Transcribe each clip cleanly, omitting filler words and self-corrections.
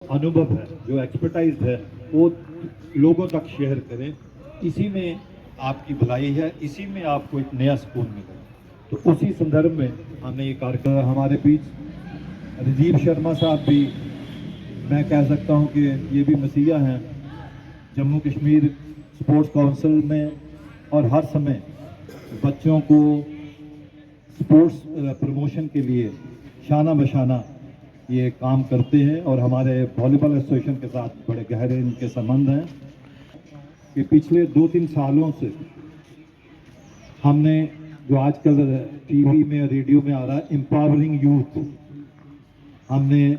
अनुभव है, जो एक्सपर्टाइज है, वो लोगों तक शेयर करें। इसी में आपकी भलाई है, इसी में आपको एक नया सुकून मिलेगा। तो उसी संदर्भ में हमने ये कार्यक्रम हमारे बीच राजीव शर्मा साहब भी, मैं कह सकता हूँ कि ये भी मसीहा हैं जम्मू कश्मीर स्पोर्ट्स काउंसिल में, और हर समय बच्चों को स्पोर्ट्स प्रमोशन के लिए शाना बशाना ये काम करते हैं। और हमारे वॉलीबॉल एसोसिएशन के साथ बड़े गहरे इनके संबंध हैं कि पिछले 2-3 सालों से हमने, जो आजकल टीवी में रेडियो में आ रहा है, एम्पावरिंग यूथ, हमने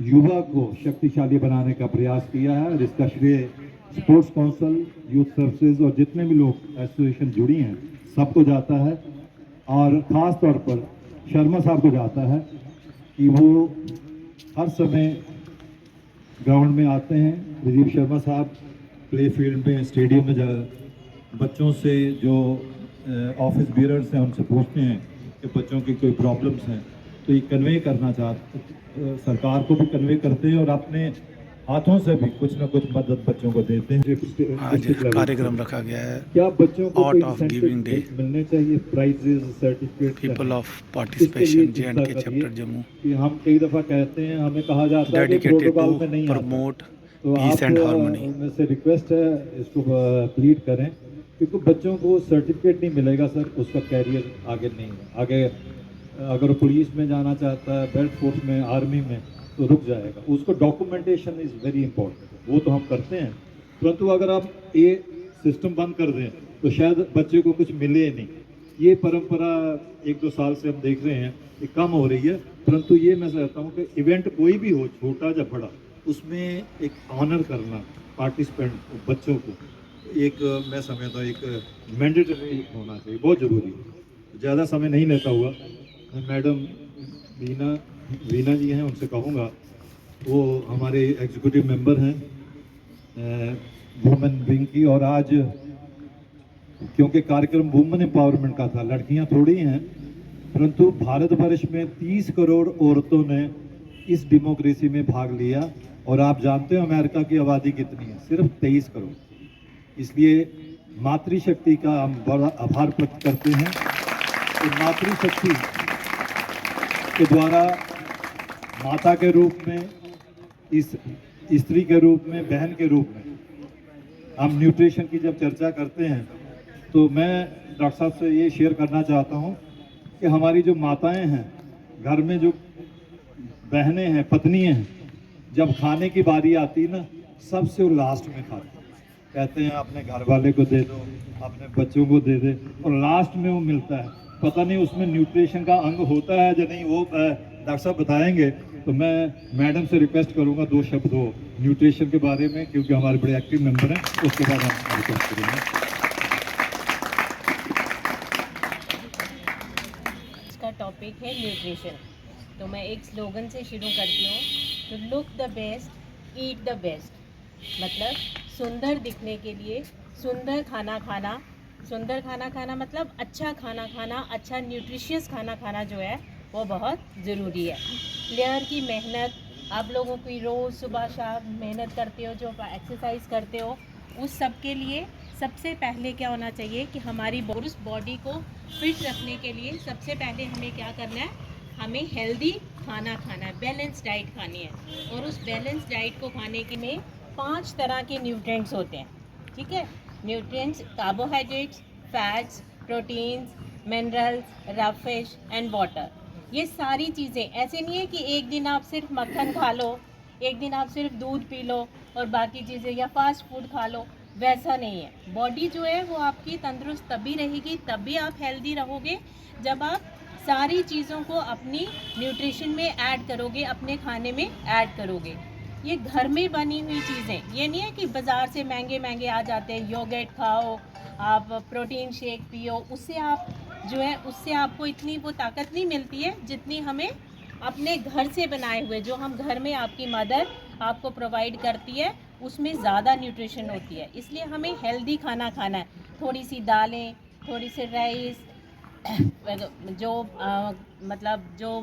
युवा को शक्तिशाली बनाने का प्रयास किया है। और इसका श्रेय स्पोर्ट्स काउंसिल, यूथ सर्विसेज और जितने भी लोग एसोसिएशन जुड़ी हैं सबको जाता है। और ख़ास तौर पर शर्मा साहब को जाता है कि वो हर समय ग्राउंड में आते हैं। राजीव शर्मा साहब प्ले फील्ड में, स्टेडियम में बच्चों से, जो ऑफिस बीयरर्स हैं, उनसे पूछते हैं कि बच्चों की कोई प्रॉब्लम्स हैं, तो ये कन्वे करना सरकार को भी कन्वे करते हैं और अपने हाथों से भी कुछ ना कुछ मदद बच्चों को देते हैं। आज कार्यक्रम रखा गया है क्या बच्चों को आर्ट ऑफ गिविंग डे, मिलने चाहिए, prizes, certificate, people of participation J&K chapter Jammu, कि हम कई दफ़ा कहते हैं, हमें कहा जाता है कि डेडिकेटेड प्रोटोकॉल टू में नहीं आता। प्रमोट तो पीस एंड हार्मनी। उनमें से रिक्वेस्ट है, इसको प्लीड करें, क्योंकि बच्चों को सर्टिफिकेट नहीं मिलेगा सर, उसका कैरियर आगे नहीं है। आगे अगर पुलिस में जाना चाहता है, बेल्ट फोर्स में, आर्मी में, तो रुक जाएगा। उसको डॉक्यूमेंटेशन इज़ वेरी इंपॉर्टेंट, वो तो हम करते हैं, परंतु अगर आप ये सिस्टम बंद कर दें तो शायद बच्चे को कुछ मिले ही नहीं। ये परंपरा 1-2 साल से हम देख रहे हैं कि कम हो रही है, परंतु ये मैं चाहता हूँ कि इवेंट कोई भी हो, छोटा या बड़ा, उसमें एक ऑनर करना पार्टिसिपेंट बच्चों को, एक मैं समझता हूँ एक मैंडेटरी होना चाहिए, बहुत ज़रूरी है। ज़्यादा समय नहीं लेता हुआ मैं मैडम वीना जी हैं, उनसे कहूँगा, वो हमारे एग्जीक्यूटिव मेंबर हैं वुमेन विंग की। और आज क्योंकि कार्यक्रम वुमेन एम्पावरमेंट का था, लड़कियां थोड़ी हैं, परंतु भारतवर्ष में 30 करोड़ औरतों ने इस डेमोक्रेसी में भाग लिया। और आप जानते हो अमेरिका की आबादी कितनी है, सिर्फ 23 करोड़। इसलिए मातृशक्ति का हम बड़ा आभार व्यक्त करते हैं कि मातृशक्ति के द्वारा माता के रूप में, इस स्त्री के रूप में, बहन के रूप में, हम न्यूट्रिशन की जब चर्चा करते हैं तो मैं डॉक्टर साहब से ये शेयर करना चाहता हूँ कि हमारी जो माताएं हैं, घर में जो बहनें हैं, पत्नी हैं, जब खाने की बारी आती ना, सबसे वो लास्ट में खाती, कहते हैं अपने घर वाले को दे दो, अपने बच्चों को दे दे, और लास्ट में वो मिलता है। पता नहीं उसमें न्यूट्रिशन का अंग होता है या नहीं, वो डॉक्टर साहब बताएंगे। तो मैं मैडम से रिक्वेस्ट करूंगा 2 शब्द हो न्यूट्रिशन के बारे में, क्योंकि हमारे बड़े एक्टिव मेंबर हैं, उसके बाद हम रिक्वेस्ट करेंगे। इसका टॉपिक है न्यूट्रिशन। तो मैं एक स्लोगन से शुरू करती हूँ, तो look the best, eat the best. मतलब सुंदर दिखने के लिए सुंदर खाना खाना, सुंदर खाना खाना मतलब अच्छा खाना खाना, अच्छा न्यूट्रिशियस खाना खाना जो है वो बहुत ज़रूरी है। प्लेयर की मेहनत, आप लोगों की रोज़ सुबह शाम मेहनत करते हो, जो एक्सरसाइज करते हो, उस सब के लिए सबसे पहले क्या होना चाहिए कि हमारी उस बॉडी को फिट रखने के लिए सबसे पहले हमें क्या करना है, हमें हेल्दी खाना खाना है, बैलेंस डाइट खानी है। और उस बैलेंस डाइट को खाने के में 5 तरह के न्यूट्रिएंट्स होते हैं, ठीक है। Nutrients carbohydrates, fats, proteins, minerals, rough fish and water. ये सारी चीज़ें, ऐसे नहीं है कि एक दिन आप सिर्फ मक्खन खा लो, एक दिन आप सिर्फ दूध पी लो और बाकी चीज़ें या फास्ट फूड खा लो, वैसा नहीं है। बॉडी जो है वो आपकी तंदुरुस्त तभी रहेगी, तभी आप हेल्दी रहोगे, जब आप सारी चीज़ों को अपनी न्यूट्रिशन में ऐड करोगे, अपने खाने में ऐड करोगे। ये घर में बनी हुई चीज़ें, ये नहीं है कि बाज़ार से महंगे महंगे आ जाते हैं। योगर्ट खाओ, आप प्रोटीन शेक पियो, उससे आप जो है, उससे आपको इतनी वो ताकत नहीं मिलती है जितनी हमें अपने घर से बनाए हुए, जो हम घर में आपकी मदर आपको प्रोवाइड करती है, उसमें ज़्यादा न्यूट्रिशन होती है। इसलिए हमें हेल्दी खाना खाना है। थोड़ी सी दालें, थोड़ी सी राइस, जो मतलब जो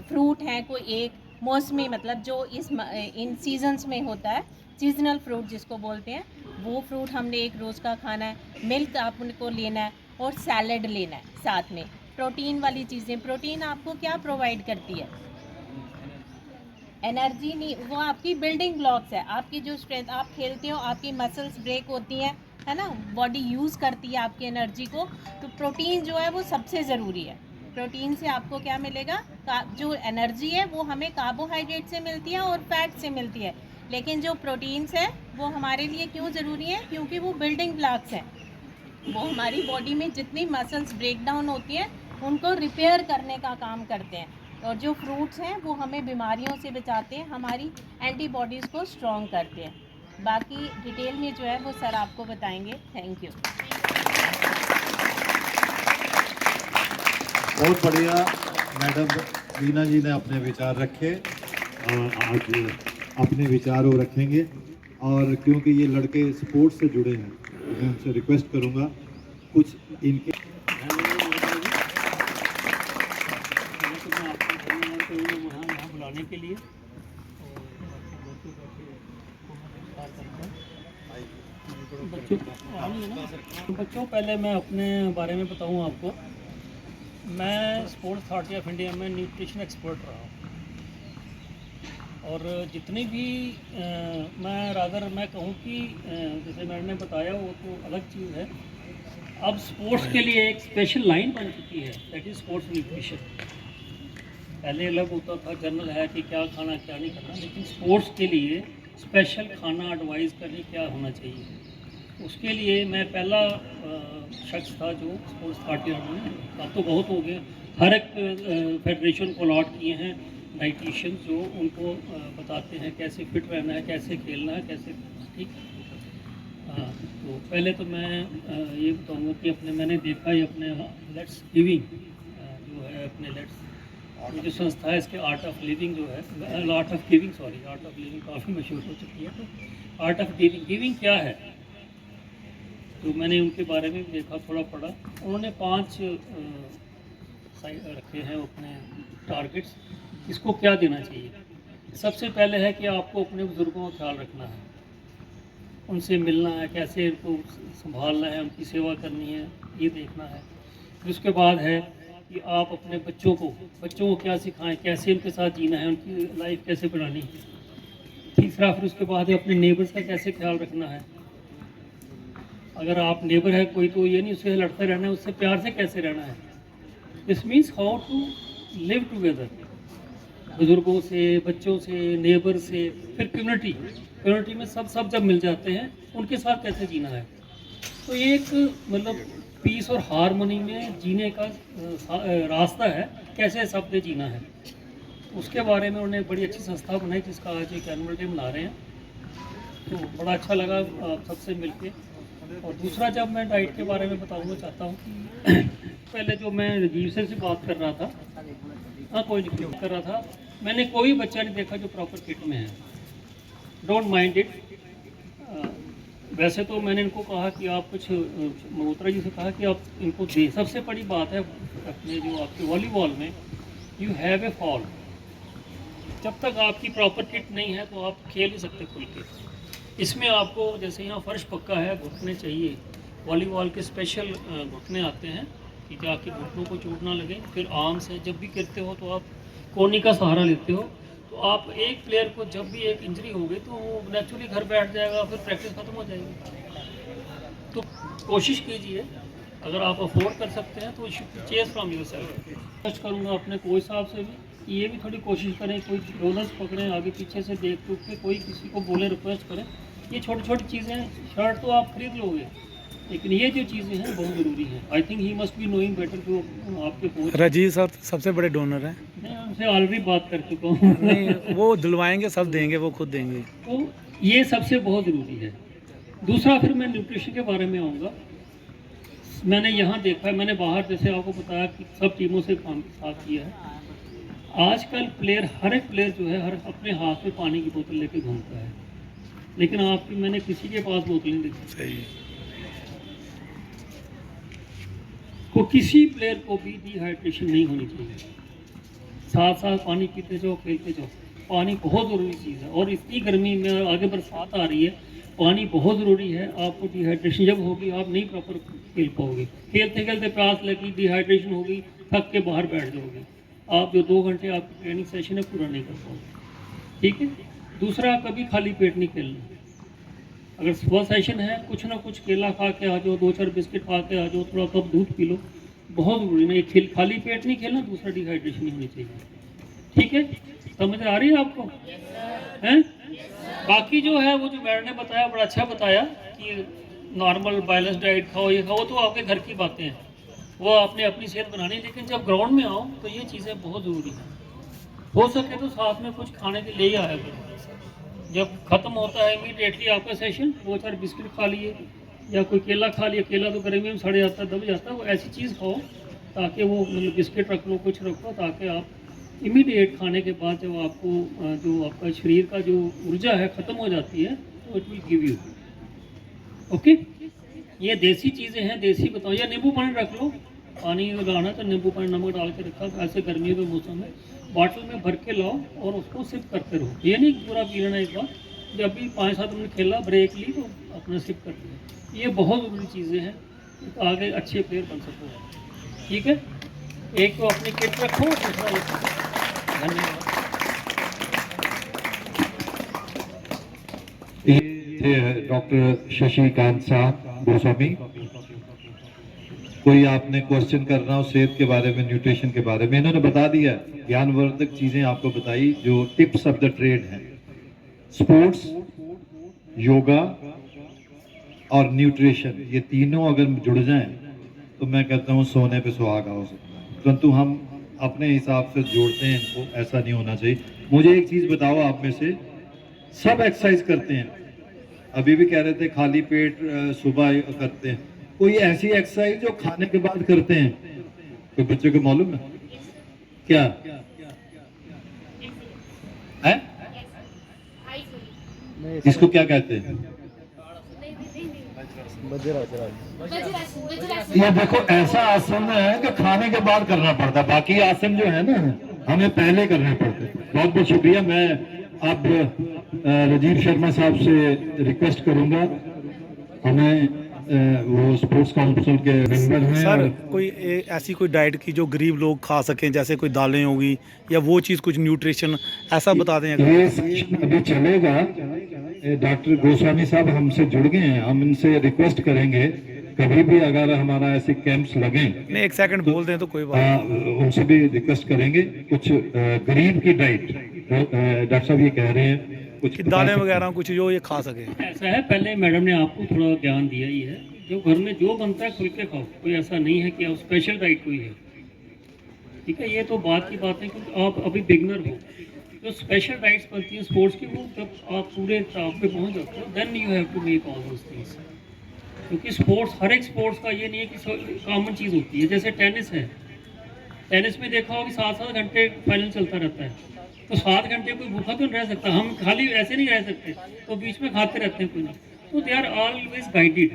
फ्रूट हैं कोई एक, मौसमी मतलब जो इन सीजन्स में होता है, सीजनल फ्रूट जिसको बोलते हैं, वो फ्रूट हमने एक रोज़ का खाना है। मिल्क आपको लेना है और सैलड लेना है साथ में। प्रोटीन वाली चीज़ें, प्रोटीन आपको क्या प्रोवाइड करती है? एनर्जी नहीं, वो आपकी बिल्डिंग ब्लॉक्स है, आपकी जो स्ट्रेंथ, आप खेलते हो आपकी मसल्स ब्रेक होती हैं, है ना, बॉडी यूज़ करती है आपकी एनर्जी को। तो प्रोटीन जो है वो सबसे ज़रूरी है। प्रोटीन से आपको क्या मिलेगा? जो एनर्जी है वो हमें कार्बोहाइड्रेट से मिलती है और फैट से मिलती है, लेकिन जो प्रोटीन्स है वो हमारे लिए क्यों ज़रूरी है? क्योंकि वो बिल्डिंग ब्लॉक्स हैं। वो हमारी बॉडी में जितनी मसल्स ब्रेक डाउन होती हैं उनको रिपेयर करने का काम करते हैं, और जो फ्रूट्स हैं वो हमें बीमारियों से बचाते हैं, हमारी एंटीबॉडीज़ को स्ट्रॉन्ग करते हैं। बाकी डिटेल में जो है वो सर आपको बताएंगे। Thank you. बहुत बढ़िया मैडम वीना जी ने अपने विचार रखे, आज अपने विचार वो रखेंगे। और क्योंकि ये लड़के स्पोर्ट्स से जुड़े हैं तो मैं उनसे रिक्वेस्ट करूंगा कुछ इनके यहाँ बुलाने के लिए। बच्चों पहले मैं अपने बारे में बताऊँ आपको। मैं स्पोर्ट्स अथॉरिटी ऑफ इंडिया में न्यूट्रिशन एक्सपर्ट रहा हूँ, और जितनी भी मैं कहूँ कि जैसे मैंने बताया वो तो अलग चीज़ है। अब स्पोर्ट्स के लिए एक स्पेशल लाइन बन चुकी है, दैट इज़ स्पोर्ट्स न्यूट्रिशन। पहले अलग होता था, जनरल है कि क्या खाना क्या नहीं खाना, लेकिन स्पोर्ट्स के लिए स्पेशल खाना एडवाइस करने क्या होना चाहिए, उसके लिए मैं पहला शख्स था जो स्पोर्ट्स अथॉरिटी में। अब तो बहुत हो गए, हर एक फेडरेशन को अलॉट किए हैं डाइटिशियन जो उनको बताते हैं कैसे फिट रहना है, कैसे खेलना है, कैसे, ठीक। तो पहले तो मैं ये बताऊंगा कि मैंने देखा ही अपने लेट्स गिविंग जो है, अपने लेट्स जो संस्था है इसके आर्ट ऑफ लिविंग जो है, आर्ट ऑफ गिविंग काफ़ी मशहूर हो चुकी है। तो आर्ट ऑफ गिविंग क्या है, तो मैंने उनके बारे में देखा, थोड़ा पढ़ा। उन्होंने 5 रखे हैं अपने टारगेट्स, इसको क्या देना चाहिए। सबसे पहले है कि आपको अपने बुज़ुर्गों का ख्याल रखना है, उनसे मिलना है, कैसे उनको संभालना है, उनकी सेवा करनी है, ये देखना है। फिर उसके बाद है कि आप अपने बच्चों को क्या सिखाएं, कैसे उनके साथ जीना है, उनकी लाइफ कैसे बनानी है। तीसरा फिर उसके बाद है अपने नेबर्स का कैसे ख्याल रखना है। अगर आप नेबर है कोई, तो ये नहीं उससे लड़ते रहना है, उससे प्यार से कैसे रहना है। This means how to live together, बुजुर्गों से, बच्चों से, नेबर से, फिर कम्युनिटी में सब जब मिल जाते हैं उनके साथ कैसे जीना है। तो ये एक मतलब पीस और हारमोनी में जीने का रास्ता है, कैसे सबने जीना है। उसके बारे में उन्होंने बड़ी अच्छी संस्था बनाई जिसका आज एक एनुअल डे मना रहे हैं, तो बड़ा अच्छा लगा आप सबसे मिलके। और दूसरा, जब मैं डाइट के बारे में बताऊंगा चाहता हूँ कि पहले जो मैं राजीव सर से बात कर रहा था, कोई नहीं कर रहा था, मैंने कोई बच्चा नहीं देखा जो प्रॉपर किट में है। Don't mind it. वैसे तो मैंने इनको कहा कि आप कुछ, मल्होत्रा जी से कहा कि आप इनको दें। सबसे बड़ी बात है अपने जो आपके वॉलीबॉल में, यू हैव ए फॉल। जब तक आपकी प्रॉपर किट नहीं है तो आप खेल नहीं सकते खुल के। इसमें आपको, जैसे यहाँ फर्श पक्का है, घुटने चाहिए। वॉलीबॉल के स्पेशल घुटने आते हैं कि ताकि घुटनों को चोट ना लगे। फिर आर्म से जब भी गिरते हो तो आप कोहनी का सहारा लेते हो। तो आप एक प्लेयर को जब भी एक इंजरी हो गई तो वो नेचुरली घर बैठ जाएगा, फिर प्रैक्टिस खत्म हो जाएगी। तो कोशिश कीजिए, अगर आप अफोर्ड कर सकते हैं तो chase from your self. Request करूँगा अपने कोच साहब से भी, ये भी थोड़ी कोशिश करें, कोई रोलर्स पकड़ें, आगे पीछे से देख के कोई किसी को बोले, रिक्वेस्ट करें। ये छोटी छोटी चीज़ें, शर्ट तो आप खरीद लोगे, लेकिन ये जो चीज़ें हैं बहुत ज़रूरी हैं। I think he must be knowing better, जो आपके कोच राजीव साहब सबसे बड़े डोनर हैं। मैं उनसे ऑलरेडी बात कर चुका हूँ। नहीं, वो दिलवाएंगे, सब देंगे, वो खुद देंगे। तो ये सबसे बहुत ज़रूरी है। दूसरा, फिर मैं न्यूट्रिशन के बारे में आऊँगा। मैंने यहाँ देखा है, मैंने बाहर जैसे आपको बताया कि सब टीमों से काम साथ किया है। आजकल प्लेयर, हर एक प्लेयर जो है, हर अपने हाथ में पानी की बोतल लेके घूमता है, लेकिन आपकी, मैंने किसी के पास बोतल नहीं देखी। सही। को किसी प्लेयर को भी डिहाइड्रेशन नहीं होनी चाहिए। साथ साथ पानी पीते जाओ, खेलते जाओ। पानी बहुत ज़रूरी चीज़ है, और इतनी गर्मी में आगे बरसात आ रही है, पानी बहुत ज़रूरी है। आपको डिहाइड्रेशन जब होगी आप नहीं प्रॉपर खेल पाओगे, खेलते खेलते प्यास लगी, डिहाइड्रेशन होगी, थक के बाहर बैठ जाओगे, आप जो 2 घंटे आपकी ट्रेनिंग सेशन है पूरा नहीं कर पाओगे। ठीक है। दूसरा, कभी खाली पेट नहीं खेलना। अगर सुबह सेशन है, कुछ ना कुछ केला खा के आ जाओ, 2-4 बिस्किट खा के आ जाओ, थोड़ा कप दूध पी लो, बहुत ज़रूरी नहीं, खाली पेट नहीं खेलना। दूसरा, डिहाइड्रेशन नहीं होनी चाहिए। ठीक है, समझ आ रही है आपको? हैं? बाकी जो है वो जो मैडम ने बताया बड़ा अच्छा बताया कि नॉर्मल बैलेंस डाइट खाओ, ये खाओ, तो आपके घर की बातें हैं, वो आपने अपनी सेहत बनानी। लेकिन जब ग्राउंड में आओ तो ये चीज़ें बहुत ज़रूरी हैं। हो सके तो साथ में कुछ खाने के लिए ही आया करो। जब ख़त्म होता है इमीडिएटली आपका सेशन, 2-4 बिस्किट खा लिए या कोई केला खा लिया, केला तो गर्मी में सड़ जाता है, दब जाता है, वो ऐसी चीज़ खाओ ताकि वो मतलब बिस्किट रख लो, कुछ रखो, ताकि आप इमीडिएट खाने के बाद जब आपको जो आपका शरीर का जो ऊर्जा है ख़त्म हो जाती है, तो it will give you. Okay, ये देसी चीज़ें हैं, देसी बताओ। या नींबू पानी रख लो, पानी लगाना तो नींबू पानी नमक डाल के रखा, ऐसे गर्मियों के मौसम में बॉटल में भर के लाओ और उसको सिप करते रहो। ये नहीं पूरा पी लेना एक बार, जब भी 5-7 मिनट खेला, ब्रेक ली तो अपना सिप कर दिया। ये बहुत ज़रूरी चीज़ें हैं, तो आगे अच्छे प्लेयर बन सको। ठीक है, एक तो अपनी किट रखो, दूसरा धन्यवाद। ये डॉक्टर शशिकांत साहब गोस्वामी। कोई आपने क्वेश्चन करना हो सेहत के बारे में, न्यूट्रिशन के बारे में, इन्होंने बता दिया, ज्ञानवर्धक चीजें आपको बताई जो टिप्स ऑफ द ट्रेड हैं। स्पोर्ट्स, योगा और न्यूट्रिशन, ये तीनों अगर जुड़ जाएं तो मैं कहता हूँ सोने पे सुहागा हो सकता है, परंतु हम अपने हिसाब से जोड़ते हैं इनको, ऐसा नहीं होना चाहिए। मुझे एक चीज बताओ, आप में से सब एक्सरसाइज करते हैं, अभी भी कह रहे थे खाली पेट सुबह करते हैं, कोई ऐसी एक्सरसाइज जो खाने के बाद करते हैं? कोई बच्चों को मालूम है क्या है? इसको क्या कहते हैं? ये देखो, ऐसा आसन है कि खाने के बाद करना पड़ता है, बाकी आसन जो है ना हमें पहले करने पड़ते हैं। बहुत बहुत शुक्रिया। मैं अब राजीव शर्मा साहब से रिक्वेस्ट करूंगा, हमें वो स्पोर्ट्स काउंसिल के मेंबर हैं। सर, कोई ऐसी कोई डाइट की जो गरीब लोग खा सकें, जैसे कोई दालें होगी या वो चीज़, कुछ न्यूट्रिशन ऐसा बता दें। ये सेशन अभी चलेगा, डॉक्टर गोस्वामी साहब हमसे जुड़ गए हैं, हम इनसे रिक्वेस्ट करेंगे कभी भी अगर हमारा ऐसे कैंप्स लगे, नहीं 1 सेकंड बोल दें तो कोई बात। उनसे भी रिक्वेस्ट करेंगे कुछ गरीब की डाइट, डॉक्टर साहब ये कह रहे हैं कुछ दालें वगैरह कुछ जो ये खा सके। ऐसा है, पहले मैडम ने आपको थोड़ा ज्ञान दिया ही है, जो घर में जो बनता है खुल के खाओ, कोई ऐसा नहीं है कि आप स्पेशल डाइट कोई है। ठीक है, ये तो बात की बात है कि आप अभी बिगनर हो, जो स्पेशल डाइट्स बनती हैं स्पोर्ट्स की, वो जब आप पूरे टॉप पे पहुंच जाते हो, then you have to make all those things. क्योंकि स्पोर्ट्स, हर एक स्पोर्ट्स का ये नहीं है कि कॉमन चीज़ होती है। जैसे टेनिस है, टेनिस में देखा हो कि 7-7 घंटे फाइनल चलता रहता है, तो 7 घंटे कोई भूखा तो नहीं रह सकता, हम खाली ऐसे नहीं रह सकते, तो बीच में खाते रहते हैं कोई नहीं, तो दे आर ऑलवेज गाइडेड।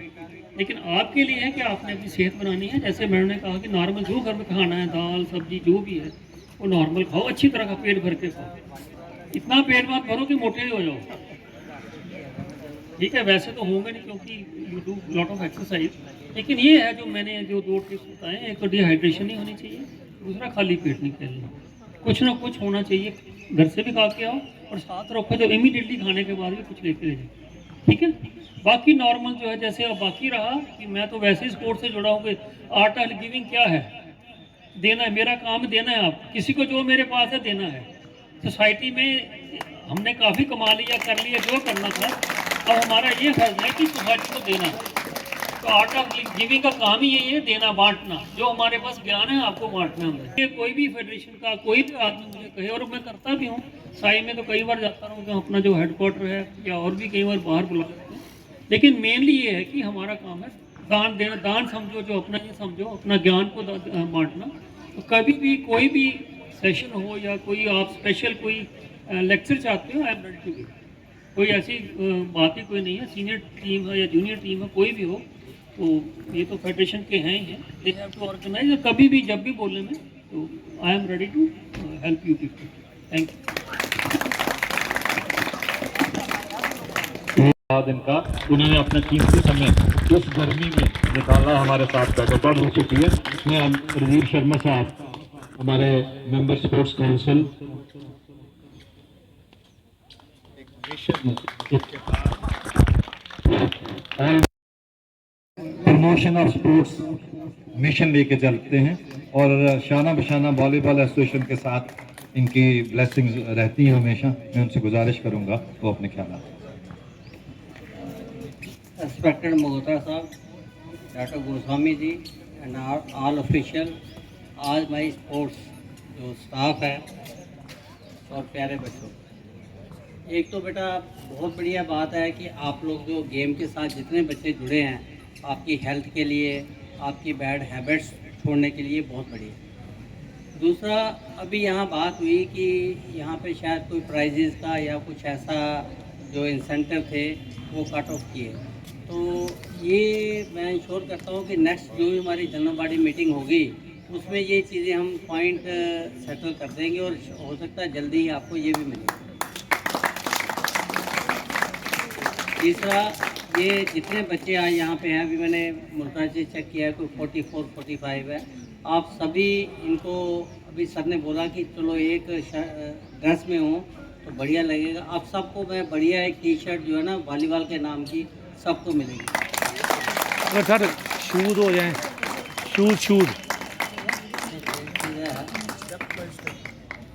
लेकिन आपके लिए है कि आपने अपनी सेहत बनानी है। जैसे मैंने ने कहा कि नॉर्मल जो घर में खाना है, दाल सब्जी जो भी है वो नॉर्मल खाओ, अच्छी तरह का पेट भर के खाओ, इतना पेट मत भरो कि मोटे हो जाओ। ठीक है, वैसे तो होंगे नहीं क्योंकि you do lot of exercise, लेकिन ये है जो मैंने जो 2 टिप्स बताए, एक तो डिहाइड्रेशन नहीं होनी चाहिए, दूसरा खाली पेट नहीं खेलना, कुछ ना कुछ होना चाहिए, घर से भी खा के आओ और साथ रखो, जब इमीडिएटली खाने के बाद भी कुछ लेके ले जाओ। ठीक है, बाकी नॉर्मल जो है, जैसे अब बाकी रहा कि मैं तो वैसे ही स्पोर्ट्स से जुड़ा हूँ कि आर्ट ऑफ गिविंग क्या है, देना है, मेरा काम देना है, आप किसी को जो मेरे पास है देना है। सोसाइटी में हमने काफ़ी कमा लिया, कर लिया जो करना था, अब हमारा ये फर्ज है कि सोसाइटी को देना है। तो आर्ट ऑफ गिविंग का काम ही यही है, देना, बांटना, जो हमारे पास ज्ञान है आपको बांटना है। ये कोई भी फेडरेशन का कोई भी आदमी मुझे कहे, और मैं करता भी हूँ, साई में तो कई बार जाता हूँ कि अपना जो हेडक्वार्टर है या और भी कई बार बाहर बुला लेते हैं, लेकिन मेनली ये है कि हमारा काम है दान देना। दान समझो, जो अपना ये समझो, अपना ज्ञान को बांटना। तो कभी भी कोई भी सेशन हो या कोई आप स्पेशल कोई लेक्चर चाहते हो, I am ready to give. कोई ऐसी बात ही कोई नहीं है, सीनियर टीम है या जूनियर टीम है, कोई भी हो, तो ये तो फेडरेशन के हैं ही हैं, दे हैव टू ऑर्गेनाइज। कभी भी जब भी बोलने में, तो I am ready to help you people. Thank you. बाद इनका इन्होंने अपना कीमती समय इस गर्मी में निकाला हमारे साथ बैठे। बहुत बहुत शुक्रिया। मैं राजीव शर्मा साहब हमारे member sports council promotion of sports mission लेके चलते हैं और शाना बशाना वॉलीबॉल एसोसिएशन के साथ इनकी ब्लेसिंग्स रहती हैं हमेशा। मैं उनसे गुजारिश करूंगा वो अपने ख्याल। Respected Mohota Sahab, Dr. Goswami ji and all official, all my sports जो स्टाफ है और प्यारे बच्चों, एक तो बेटा बहुत बढ़िया बात है कि आप लोग जो गेम के साथ जितने बच्चे जुड़े हैं आपकी हेल्थ के लिए, आपकी बैड हैबिट्स छोड़ने के लिए बहुत बढ़िया। दूसरा, अभी यहाँ बात हुई कि यहाँ पे शायद कोई प्राइजेज़ का या कुछ ऐसा जो इंसेंटिव थे वो कट ऑफ किए, तो ये मैं इंश्योर करता हूँ कि नेक्स्ट जो भी हमारी जनरल बॉडी मीटिंग होगी उसमें ये चीज़ें हम पॉइंट सेटल कर देंगे और हो सकता है जल्दी ही आपको ये भी मिलेगा। तीसरा, ये जितने बच्चे आज यहाँ पे हैं, अभी मैंने मुल्तान से चेक किया है, कोई 44-45 है। आप सभी इनको, अभी सर ने बोला कि चलो एक ड्रेस में हो तो बढ़िया लगेगा। आप सबको मैं बढ़िया एक टी शर्ट जो है ना वॉलीबॉल के नाम की सबको मिलेगी। अगर सर शूज़ हो जाएं, शूज़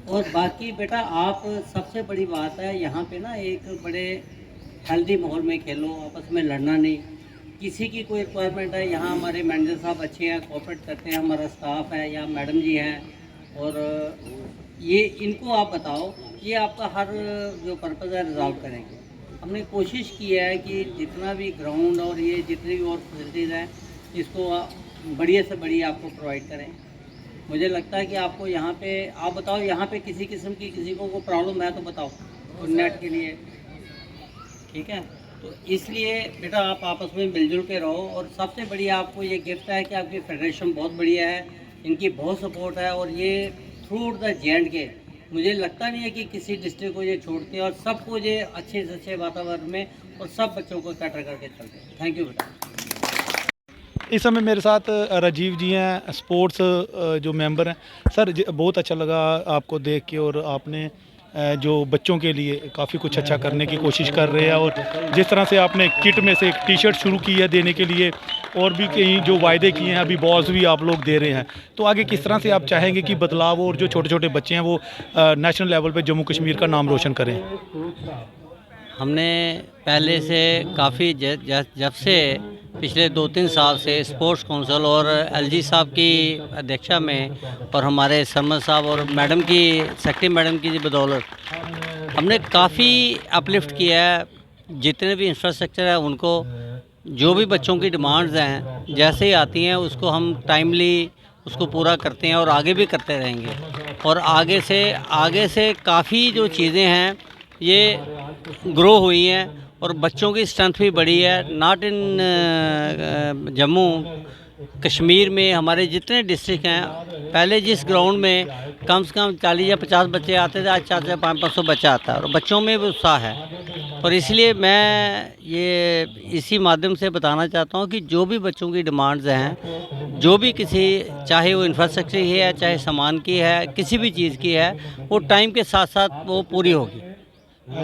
और बाकी बेटा आप, सबसे बड़ी बात है यहाँ पे ना एक बड़े हेल्दी माहौल में खेलो, आपस में लड़ना नहीं। किसी की कोई रिक्वायरमेंट है, यहाँ हमारे मैनेजर साहब अच्छे हैं, कोऑपरेट करते हैं, हमारा स्टाफ है, यहाँ मैडम जी हैं, और ये इनको आप बताओ, ये आपका हर जो पर्पज़ है रिजॉल्व करेंगे। हमने कोशिश की है कि जितना भी ग्राउंड और ये जितनी भी और फैसिलिटीज़ हैं इसको बढ़िया से बढ़िया आपको प्रोवाइड करें। मुझे लगता है कि आपको यहाँ पे, आप बताओ यहाँ पे किसी किस्म की किसी को प्रॉब्लम है तो बताओ, तो नेट के लिए ठीक है। तो इसलिए बेटा आप आपस में मिलजुल के रहो, और सबसे बढ़िया आपको ये गिफ्ट है कि आपकी फेडरेशन बहुत बढ़िया है, इनकी बहुत सपोर्ट है, और ये थ्रू द J&K मुझे लगता नहीं है कि किसी डिस्ट्रिक्ट को ये छोड़ते हैं, और सबको ये अच्छे से अच्छे वातावरण में और सब बच्चों को इकट्ठा करके चलते हैं। थैंक यू बेटा। इस समय मेरे साथ राजीव जी हैं, स्पोर्ट्स जो मेंबर हैं। सर बहुत अच्छा लगा आपको देख के, और आपने जो बच्चों के लिए काफ़ी कुछ अच्छा करने की कोशिश कर रहे हैं, और जिस तरह से आपने किट में से एक टी शर्ट शुरू की है देने के लिए, और भी कहीं जो वायदे किए हैं, अभी बॉल्स भी आप लोग दे रहे हैं, तो आगे किस तरह से आप चाहेंगे कि बदलाव हो और जो छोटे छोटे बच्चे हैं वो नेशनल लेवल पे जम्मू कश्मीर का नाम रोशन करें? हमने पहले से काफ़ी जब से पिछले 2-3 साल से स्पोर्ट्स काउंसिल और LG साहब की अध्यक्षता में, और हमारे सरमन साहब और मैडम की, सेक्रेटरी मैडम की बदौलत हमने काफ़ी अपलिफ्ट किया है। जितने भी इंफ्रास्ट्रक्चर है उनको, जो भी बच्चों की डिमांड्स हैं जैसे ही आती हैं उसको हम टाइमली उसको पूरा करते हैं, और आगे भी करते रहेंगे। और आगे से काफ़ी जो चीज़ें हैं ये ग्रो हुई हैं, और बच्चों की स्ट्रेंथ भी बढ़ी है। नॉट इन जम्मू कश्मीर में हमारे जितने डिस्ट्रिक्ट हैं, पहले जिस ग्राउंड में कम से कम 40 या 50 बच्चे आते थे, आज 400-500 बच्चा आता है, और बच्चों में भी उत्साह है। और इसलिए मैं ये इसी माध्यम से बताना चाहता हूँ कि जो भी बच्चों की डिमांड्स हैं, जो भी किसी, चाहे वो इंफ्रास्ट्रक्चर की है, चाहे सामान की है, किसी भी चीज़ की है, वो टाइम के साथ साथ वो पूरी होगी।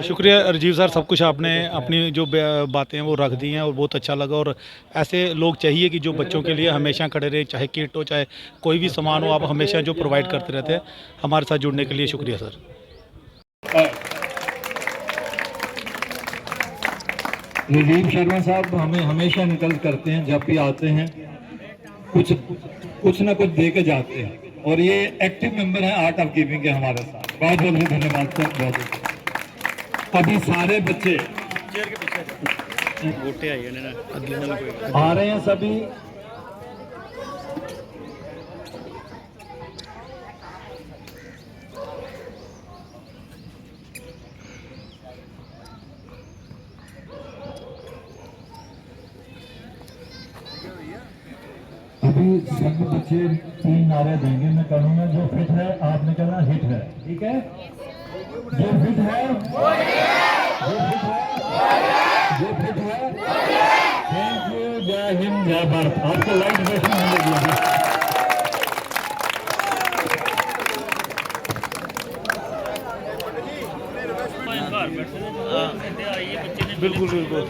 शुक्रिया राजीव सर, सब कुछ आपने अपनी जो बातें हैं वो रख दी हैं, और बहुत अच्छा लगा। और ऐसे लोग चाहिए कि जो बच्चों के लिए हमेशा खड़े रहे, चाहे किट हो चाहे कोई भी सामान हो, आप हमेशा जो प्रोवाइड करते रहते हैं। हमारे साथ जुड़ने के लिए शुक्रिया सर। राजीव शर्मा साहब हमें हमेशा इनकरेज करते हैं, जब भी आते हैं कुछ ना कुछ दे के जाते हैं, और ये एक्टिव मेंबर हैं आर्ट ऑफ गिविंग के हमारे साथ। बहुत बहुत धन्यवाद सर, बहुत। अभी सारे बच्चे आ रहे हैं सभी। अभी सभी बच्चे 3 नारे देंगे, मैं कहूँगा जो फिट है आपने कहना हिट है, ठीक है? जो फिट है, जो फिट है, जो फिट जय भारत। आपको लाइट सेशन मिलेगी। बिल्कुल बिल्कुल।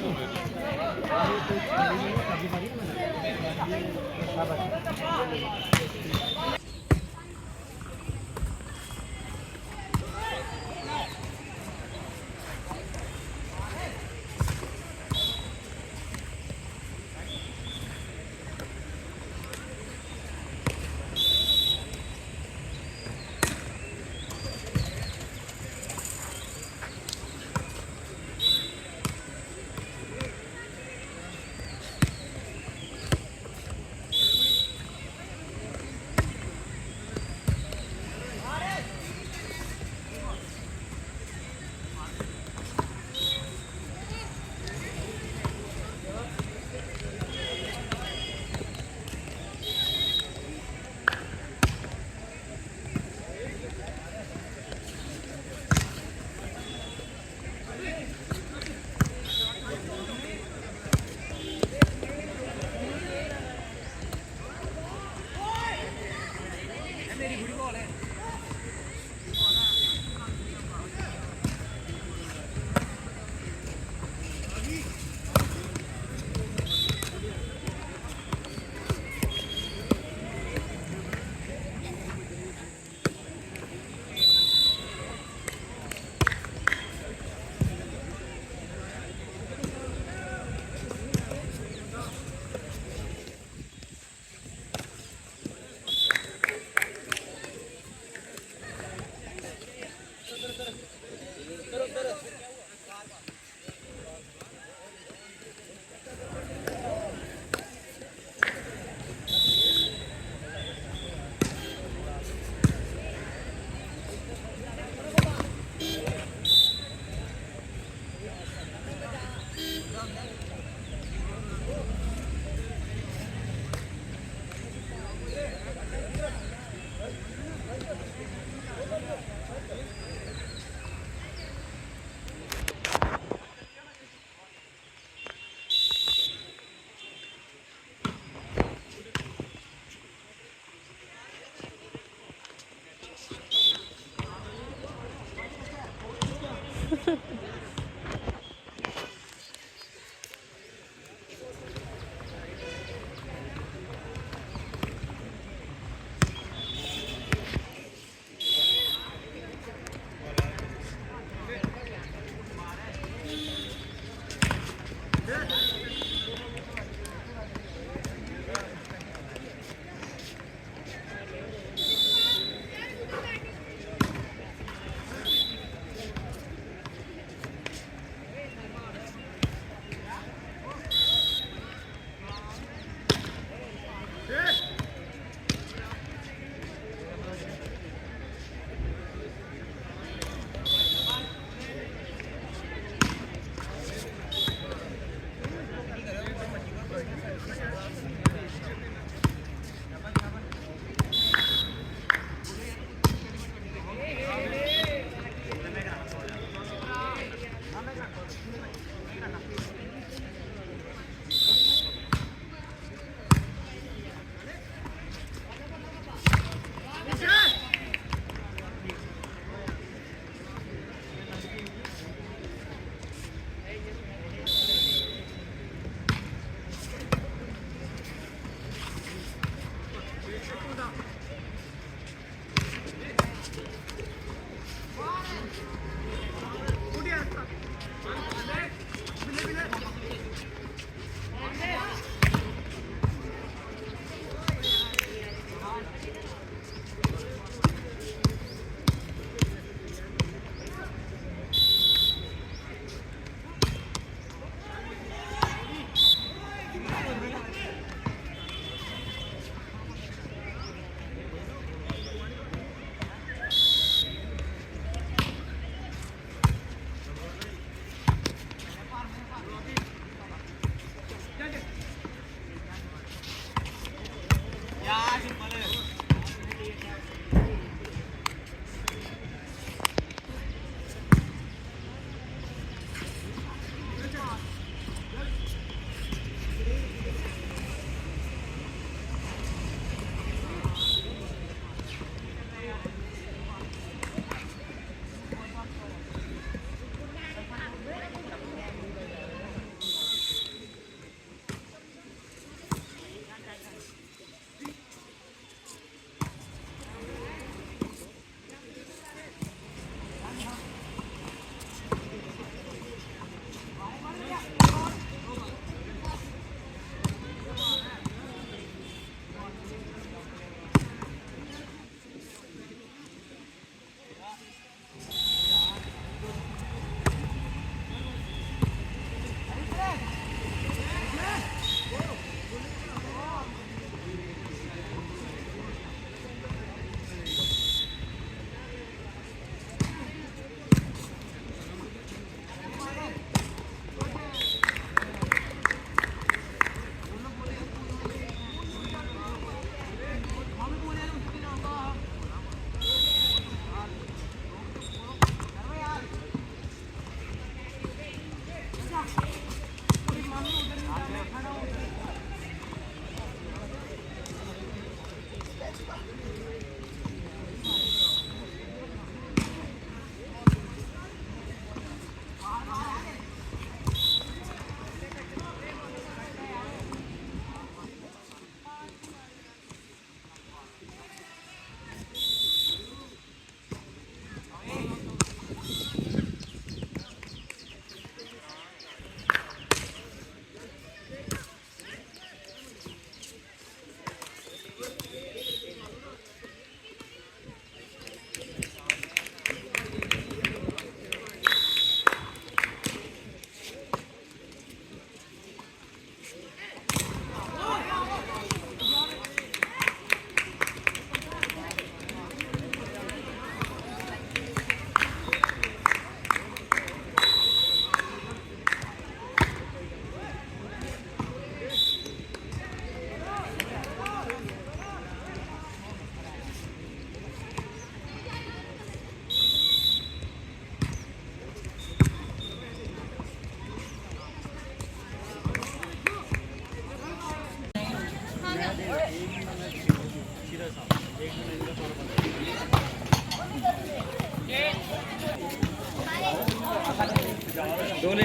बोले